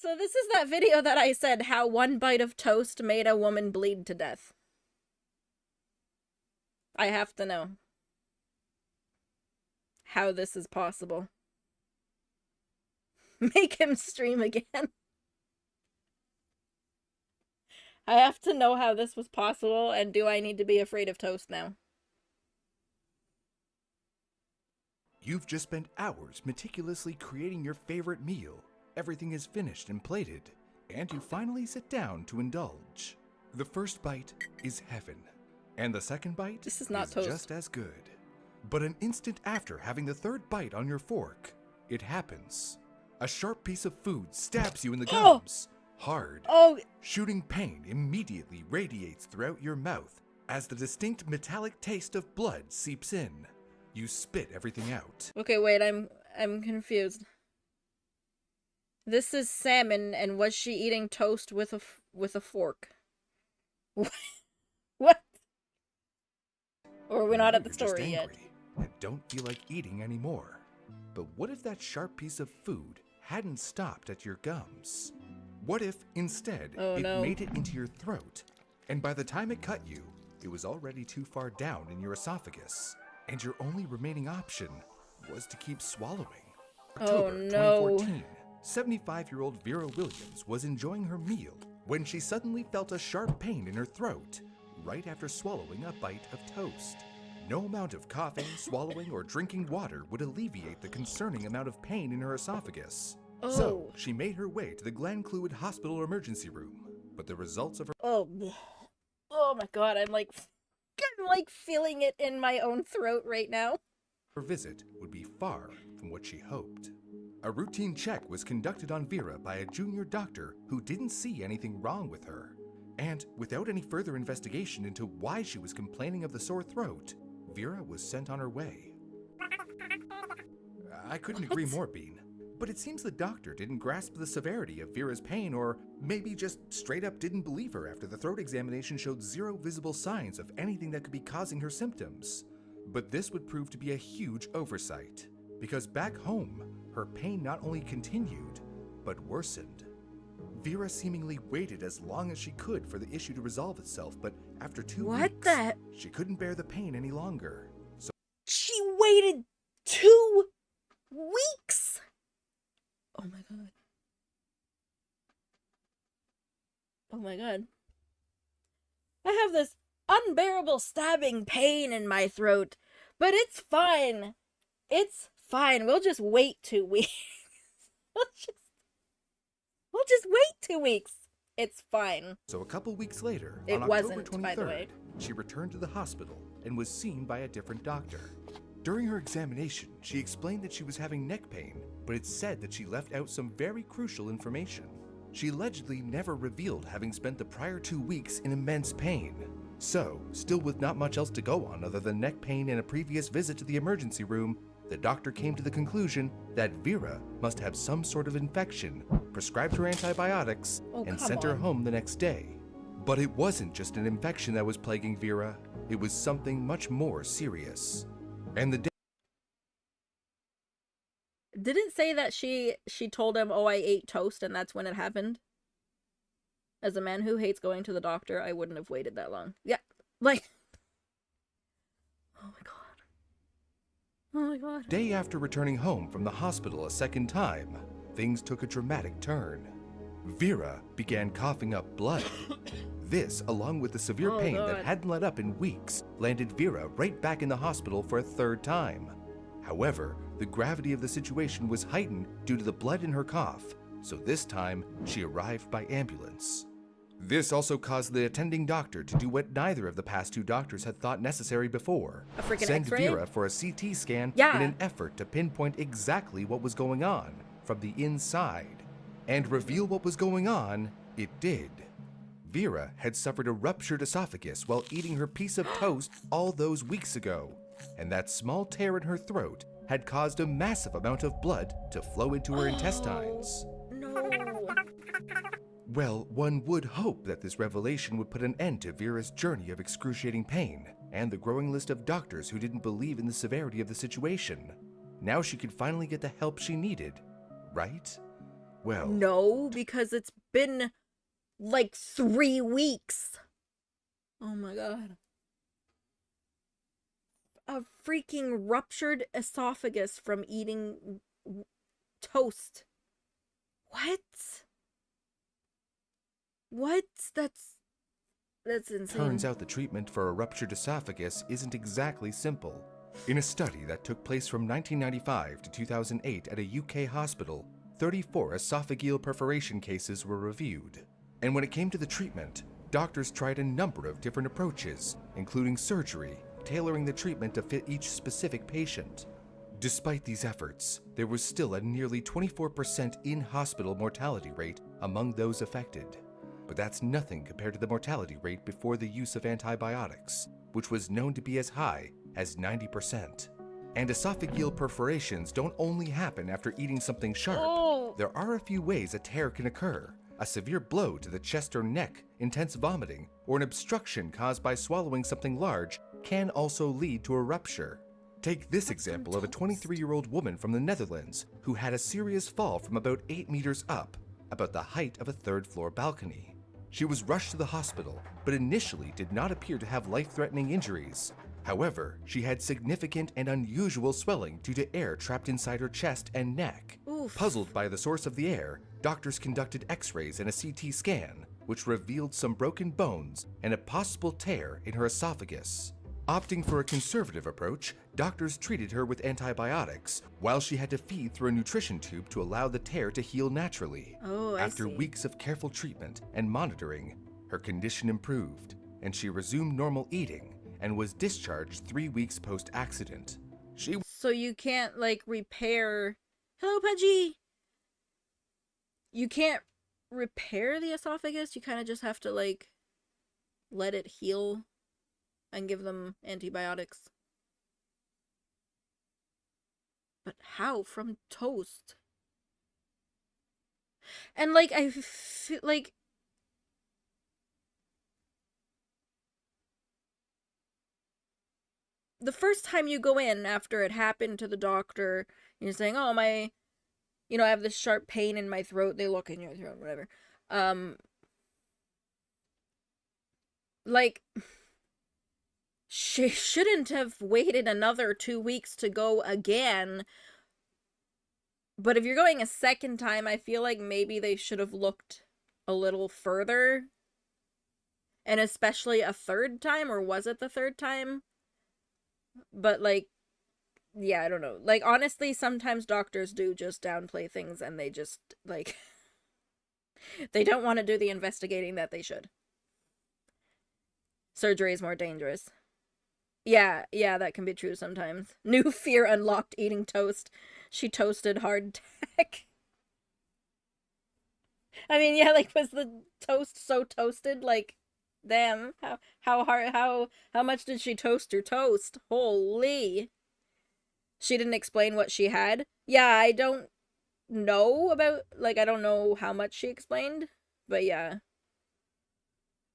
So this is that video that I said how one bite of toast made a woman bleed to death. I have to know how this is possible. Make him stream again. I have to know how this was possible, and do I need to be afraid of toast now? You've just spent hours meticulously creating your favorite meal. Everything is finished and plated, and you finally sit down to indulge. The first bite is heaven, and the second bite This is not toast. just as good. But an instant after having the third bite on your fork, it happens. A sharp piece of food stabs you in the gums, hard. Oh, Shooting pain immediately radiates throughout your mouth as the distinct metallic taste of blood seeps in. You spit everything out. okay, wait, I'm confused. This is salmon, and was she eating toast with a fork? What? Or we're not at the You're just story yet. angry and don't feel like eating anymore. But what if that sharp piece of food hadn't stopped at your gums? What if, instead, Oh, it no. made it into your throat, and by the time it cut you, it was already too far down in your esophagus, and your only remaining option was to keep swallowing? Oh, October no. 2014, 75-year-old Vera Williams was enjoying her meal when she suddenly felt a sharp pain in her throat right after swallowing a bite of toast. No amount of coughing, swallowing, or drinking water would alleviate the concerning amount of pain in her esophagus. So, Oh. she made her way to the Glen Clwyd Hospital emergency room, but the results of her Oh, oh my god, I'm like feeling it in my own throat right now. visit would be far from what she hoped. A routine check was conducted on Vera by a junior doctor who didn't see anything wrong with her. And without any further investigation into why she was complaining of the sore throat, Vera was sent on her way. I couldn't agree more, Bean. But it seems the doctor didn't grasp the severity of Vera's pain, or maybe just straight up didn't believe her after the throat examination showed zero visible signs of anything that could be causing her symptoms. But this would prove to be a huge oversight, because back home, her pain not only continued, but worsened. Vera seemingly waited as long as she could for the issue to resolve itself, but after 2 What weeks, the- she couldn't bear the pain any longer. So She waited 2 weeks. Oh my god. Oh my god. I have this unbearable stabbing pain in my throat, but it's fine. It's fine. We'll just wait 2 weeks. We'll just wait 2 weeks. It's fine. So a couple weeks later, It on October wasn't, 23rd, by the way. she returned to the hospital and was seen by a different doctor. During her examination, she explained that she was having neck pain, but it said that she left out some very crucial information. She allegedly never revealed having spent the prior 2 weeks in immense pain. So, still with not much else to go on other than neck pain and a previous visit to the emergency room, the doctor came to the conclusion that Vera must have some sort of infection, prescribed her antibiotics, Oh, and come sent her on. home the next day. But it wasn't just an infection that was plaguing Vera, it was something much more serious. And the day Did it say that she told him, "Oh, I ate toast," and that's when it happened? As a man who hates going to the doctor, I wouldn't have waited that long. Yeah, like, oh my god. Oh my god. day after returning home from the hospital a second time, things took a dramatic turn. Vera began coughing up blood. This, along with the severe Oh, pain God. that hadn't let up in weeks, landed Vera right back in the hospital for a third time. However, the gravity of the situation was heightened due to the blood in her cough, so this time she arrived by ambulance. This also caused the attending doctor to do what neither of the past 2 doctors had thought necessary before. A freaking Send X-ray? Vera for a CT scan Yeah. in an effort to pinpoint exactly what was going on from the inside. And reveal what was going on, it did. Vera had suffered a ruptured esophagus while eating her piece of toast all those weeks ago, and that small tear in her throat had caused a massive amount of blood to flow into her intestines. No. Well, one would hope that this revelation would put an end to Vera's journey of excruciating pain and the growing list of doctors who didn't believe in the severity of the situation. Now she could finally get the help she needed, right? Well, No, because it's been like 3 weeks. Oh my god. A freaking ruptured esophagus from eating toast. What? What? That's insane. turns out the treatment for a ruptured esophagus isn't exactly simple. In a study that took place from 1995 to 2008 at a UK hospital, 34 esophageal perforation cases were reviewed. And when it came to the treatment, doctors tried a number of different approaches, including surgery, tailoring the treatment to fit each specific patient. Despite these efforts, there was still a nearly 24% in-hospital mortality rate among those affected. But that's nothing compared to the mortality rate before the use of antibiotics, which was known to be as high as 90%. And esophageal perforations don't only happen after eating something sharp. Oh. There are a few ways a tear can occur. A severe blow to the chest or neck, intense vomiting, or an obstruction caused by swallowing something large can also lead to a rupture. Take this example of a 23-year-old woman from the Netherlands who had a serious fall from about 8 meters up, about the height of a third-floor balcony. She was rushed to the hospital, but initially did not appear to have life-threatening injuries. However, she had significant and unusual swelling due to air trapped inside her chest and neck. Oof. Puzzled by the source of the air, doctors conducted x-rays and a CT scan, which revealed some broken bones and a possible tear in her esophagus. Opting for a conservative approach, doctors treated her with antibiotics, while she had to feed through a nutrition tube to allow the tear to heal naturally. Oh, I After see. weeks of careful treatment and monitoring, her condition improved, and she resumed normal eating and was discharged 3 weeks post-accident. She So you can't like repair. Hello, Pudgy. You can't repair the esophagus. You kind of just have to like let it heal and give them antibiotics. But how from toast? And like I feel like the first time you go in after it happened to the doctor, and you're saying, "Oh, my, I have this sharp pain in my throat." They look in your throat, whatever. Like she shouldn't have waited another 2 weeks to go again. But if you're going a second time, I feel like maybe they should have looked a little further. And especially a third time, or was it the third time? But like, yeah, I don't know. Like, honestly, sometimes doctors do just downplay things and they just, like, they don't want to do the investigating that they should. Surgery is more dangerous. Yeah, that can be true sometimes. New fear unlocked eating toast. She toasted hardtack. I mean, yeah, like, was the toast so toasted? Like, damn, how much did she toast her toast? Holy. She didn't explain what she had. Yeah, I don't know about, like, I don't know how much she explained, but yeah.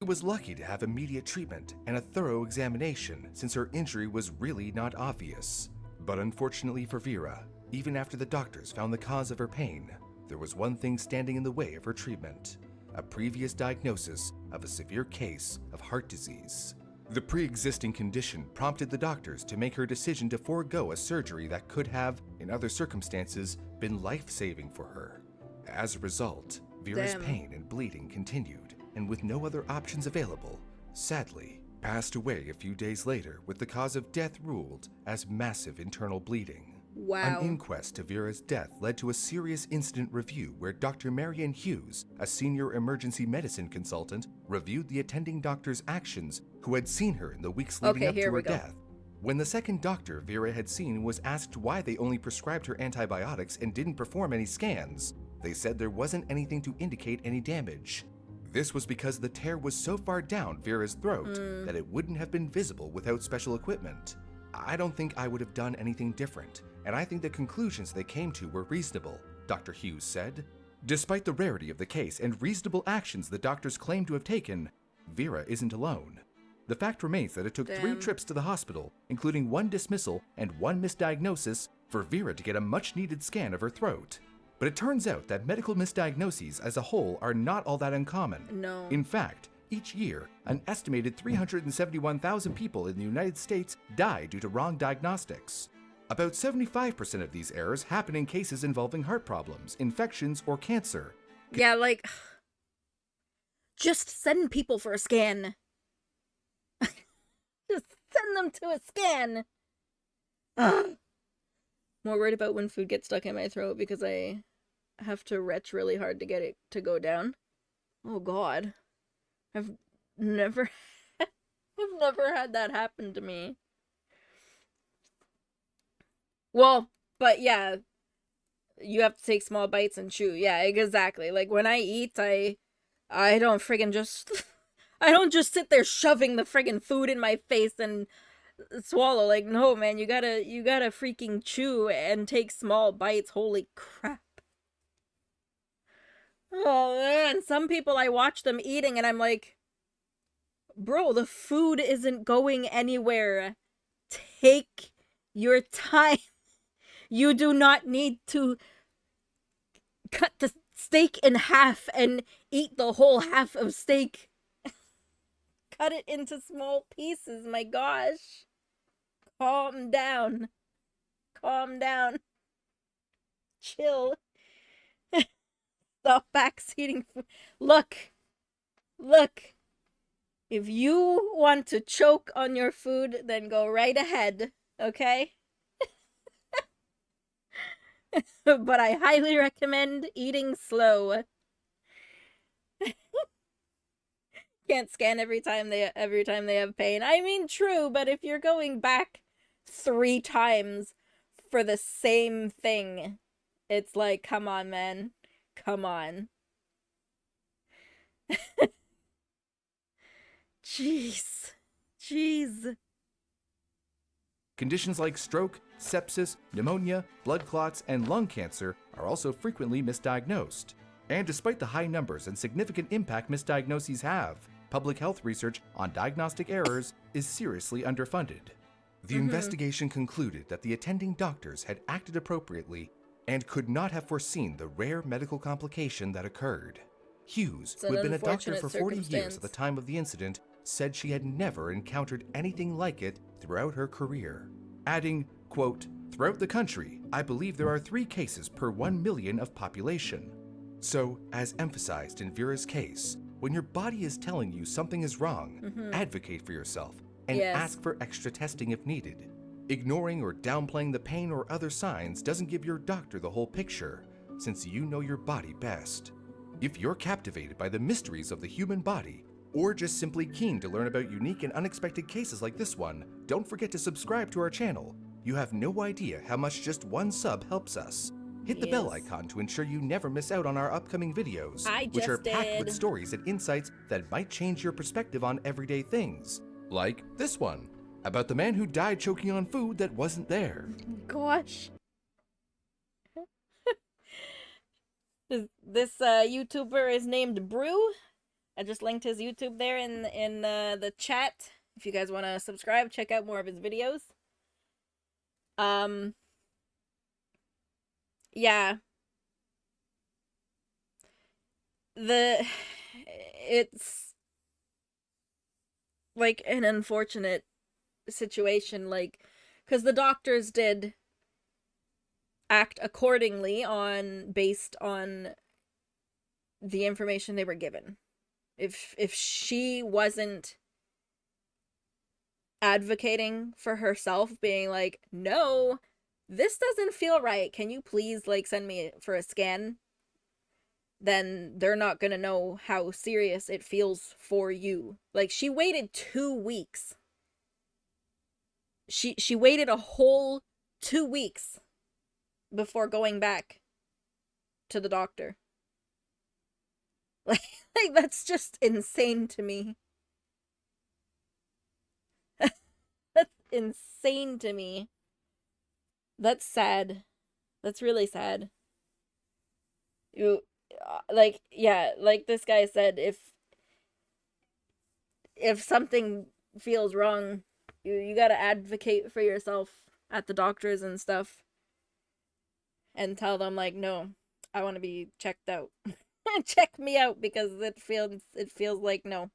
was lucky to have immediate treatment and a thorough examination since her injury was really not obvious. But unfortunately for Vera, even after the doctors found the cause of her pain, there was one thing standing in the way of her treatment: a previous diagnosis of a severe case of heart disease. The pre-existing condition prompted the doctors to make her decision to forego a surgery that could have, in other circumstances, been life-saving for her. As a result, Vera's Damn. pain and bleeding continued, and with no other options available, sadly, passed away a few days later with the cause of death ruled as massive internal bleeding. Wow. An inquest to Vera's death led to a serious incident review where Dr. Marian Hughes, a senior emergency medicine consultant, reviewed the attending doctor's actions who had seen her in the weeks leading up to her death. When the second doctor Vera had seen was asked why they only prescribed her antibiotics and didn't perform any scans, they said there wasn't anything to indicate any damage. This was because the tear was so far down Vera's throat that it wouldn't have been visible without special equipment. I don't think I would have done anything different, and I think the conclusions they came to were reasonable, Dr. Hughes said. Despite the rarity of the case and reasonable actions the doctors claim to have taken, Vera isn't alone. The fact remains that it took 3 trips to the hospital, including 1 dismissal and 1 misdiagnosis, for Vera to get a much-needed scan of her throat. But it turns out that medical misdiagnoses as a whole are not all that uncommon. No. In fact, each year, an estimated 371,000 people in the United States die due to wrong diagnostics. About 75% of these errors happen in cases involving heart problems, infections, or cancer. Yeah, like, just send people for a scan. Just send them to a scan. Ugh. More worried about when food gets stuck in my throat because I have to retch really hard to get it to go down. Oh God. I've never had that happen to me. Well, but yeah, you have to take small bites and chew. Yeah, exactly. Like when I eat, I don't friggin' just I don't just sit there shoving the friggin' food in my face and swallow. Like, no, man, you gotta freaking chew and take small bites. Holy crap. Oh man, some people I watch them eating and I'm like, bro, the food isn't going anywhere. Take your time. You do not need to cut the steak in half and eat the whole half of steak. Cut it into small pieces, my gosh. Calm down. Calm down. Chill. Stop backseating. Look. If you want to choke on your food, then go right ahead, okay? But I highly recommend eating slow. Can't scan every time they have pain. I mean, true, but if you're going back 3 times for the same thing, it's like, come on, man. Come on. Jeez. Conditions like stroke, sepsis, pneumonia, blood clots, and lung cancer are also frequently misdiagnosed. And despite the high numbers and significant impact misdiagnoses have, public health research on diagnostic errors is seriously underfunded. The investigation concluded that the attending doctors had acted appropriately and could not have foreseen the rare medical complication that occurred. Hughes, who had been a doctor for 40 years at the time of the incident, said she had never encountered anything like it throughout her career, adding, quote, "Throughout the country, I believe there are 3 cases per 1 million of population." So, as emphasized in Vera's case, when your body is telling you something is wrong, advocate for yourself and ask for extra testing if needed. Ignoring or downplaying the pain or other signs doesn't give your doctor the whole picture, since you know your body best. If you're captivated by the mysteries of the human body, or just simply keen to learn about unique and unexpected cases like this one, don't forget to subscribe to our channel. You have no idea how much just 1 sub helps us. Hit the bell icon to ensure you never miss out on our upcoming videos, which are packed with stories and insights that might change your perspective on everyday things. Like this one, about the man who died choking on food that wasn't there. Gosh. This YouTuber is named Brew. I just linked his YouTube there in the chat. If you guys want to subscribe, check out more of his videos. Yeah. It's like an unfortunate situation, like, because the doctors did act accordingly based on the information they were given. If she wasn't advocating for herself, being like, no, this doesn't feel right, can you please, like, send me for a scan, then they're not gonna know how serious it feels for you. Like, she waited 2 weeks. She waited a whole 2 weeks before going back to the doctor. Like that's just insane to me. That's insane to me. That's sad. That's really sad. You, like, yeah, like this guy said, if something feels wrong, you gotta advocate for yourself at the doctors and stuff. And tell them, like, no, I want to be checked out. Check me out because it feels like no.